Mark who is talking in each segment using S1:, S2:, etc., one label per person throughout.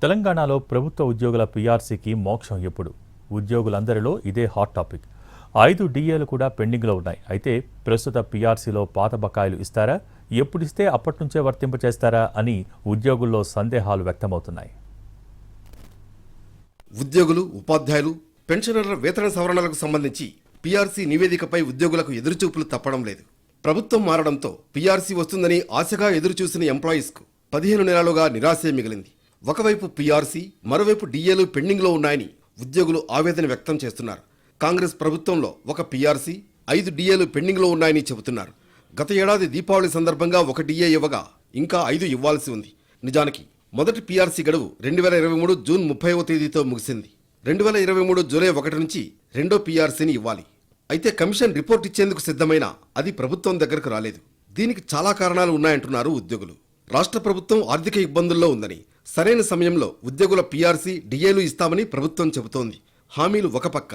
S1: తెలంగాణలో ప్రభుత్వ ఉద్యోగుల పీఆర్సీకి మోక్షం ఎప్పుడు? ఉద్యోగులందరిలో ఇదే హాట్ టాపిక్. 5 డిఏలు కూడా పెండింగ్లో ఉన్నాయి. అయితే ప్రస్తుత పీఆర్సీలో పాత బకాయిలు ఇస్తారా? ఎప్పుడిస్తే అప్పటినుంచే వర్తింపచేస్తారా అని ఉద్యోగుల్లో సందేహాలు వ్యక్తమవుతున్నాయి.
S2: ఉద్యోగులు, ఉపాధ్యాయులు, పెన్షనర్ల వేతన సవరణలకు సంబంధించి పీఆర్సీ నివేదికపై ఉద్యోగులకు ఎదురుచూపులు తప్పడం లేదు. ప్రభుత్వం మారడంతో పీఆర్సీ వస్తుందని ఆశగా ఎదురుచూసిన ఎంప్లాయీస్కు 15 నెలలుగా నిరాశే మిగిలింది. ఒకవైపు పీఆర్సీ, మరోవైపు డిఏలు పెండింగ్లో ఉన్నాయని ఉద్యోగులు ఆవేదన వ్యక్తం చేస్తున్నారు. కాంగ్రెస్ ప్రభుత్వంలో ఒక పీఆర్సీ, 5 డిఏలు పెండింగ్లో ఉన్నాయని చెబుతున్నారు. గత ఏడాది దీపావళి సందర్భంగా 1 డిఏ ఇవ్వగా ఇంకా 5 ఇవ్వాల్సి ఉంది. నిజానికి మొదటి పీఆర్సీ గడువు 2023 జూన్ 30వ తేదీతో ముగిసింది. 2023 జూలై 1 నుంచి రెండో పీఆర్సీని ఇవ్వాలి. అయితే కమిషన్ రిపోర్ట్ ఇచ్చేందుకు సిద్ధమైనా అది ప్రభుత్వం దగ్గరకు రాలేదు. దీనికి చాలా కారణాలు ఉన్నాయంటున్నారు ఉద్యోగులు. రాష్ట్ర ప్రభుత్వం ఆర్థిక ఇబ్బందుల్లో ఉందని, సరైన సమయంలో ఉద్యోగుల పీఆర్సీ, డిఏలు ఇస్తామని ప్రభుత్వం చెబుతోంది. హామీలు ఒక పక్క,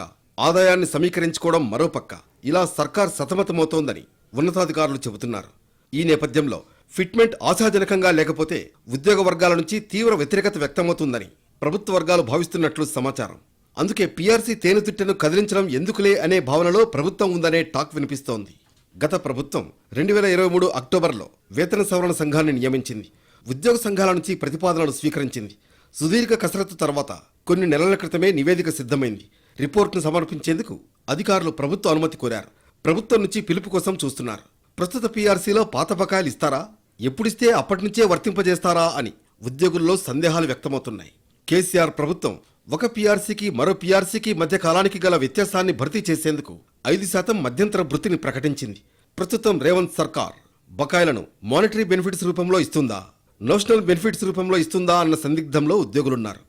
S2: ఆదాయాన్ని సమీకరించుకోవడం మరో పక్క, ఇలా సర్కార్ సతమతమవుతోందని ఉన్నతాధికారులు చెబుతున్నారు. ఈ నేపథ్యంలో ఫిట్మెంట్ ఆశాజనకంగా లేకపోతే ఉద్యోగ వర్గాల నుంచి తీవ్ర వ్యతిరేకత వ్యక్తమవుతుందని ప్రభుత్వ వర్గాలు భావిస్తున్నట్లు సమాచారం. అందుకే పీఆర్సీ తేనెతిట్టను కదిలించడం ఎందుకులే అనే భావనలో ప్రభుత్వం ఉందనే టాక్ వినిపిస్తోంది. గత ప్రభుత్వం 2023 అక్టోబర్లో వేతన సవరణ సంఘాన్ని నియమించింది. ఉద్యోగ సంఘాల నుంచి ప్రతిపాదనలు స్వీకరించింది. సుదీర్ఘ కసరత్తు తర్వాత కొన్ని నెలల క్రితమే నివేదిక సిద్ధమైంది. రిపోర్టును సమర్పించేందుకు అధికారులు ప్రభుత్వ అనుమతి కోరారు. ప్రభుత్వం నుంచి పిలుపు కోసం చూస్తున్నారు. ప్రస్తుత పీఆర్సీలో పాత బకాయిలు ఇస్తారా? ఎప్పుడిస్తే అప్పటినుంచే వర్తింపజేస్తారా అని ఉద్యోగుల్లో సందేహాలు వ్యక్తమవుతున్నాయి. కేసీఆర్ ప్రభుత్వం ఒక పీఆర్సీకి మరో పీఆర్సీకి మధ్య కాలానికి గల వ్యత్యాసాన్ని భర్తీ చేసేందుకు 5% మధ్యంతర భృతిని ప్రకటించింది. ప్రస్తుతం రేవంత్ సర్కార్ బకాయిలను మానిటరీ బెనిఫిట్స్ రూపంలో ఇస్తుందా, నోషనల్ బెనిఫిట్స్ రూపంలో ఇస్తుందా అన్న సందిగ్ధంలో ఉద్యోగులున్నారు.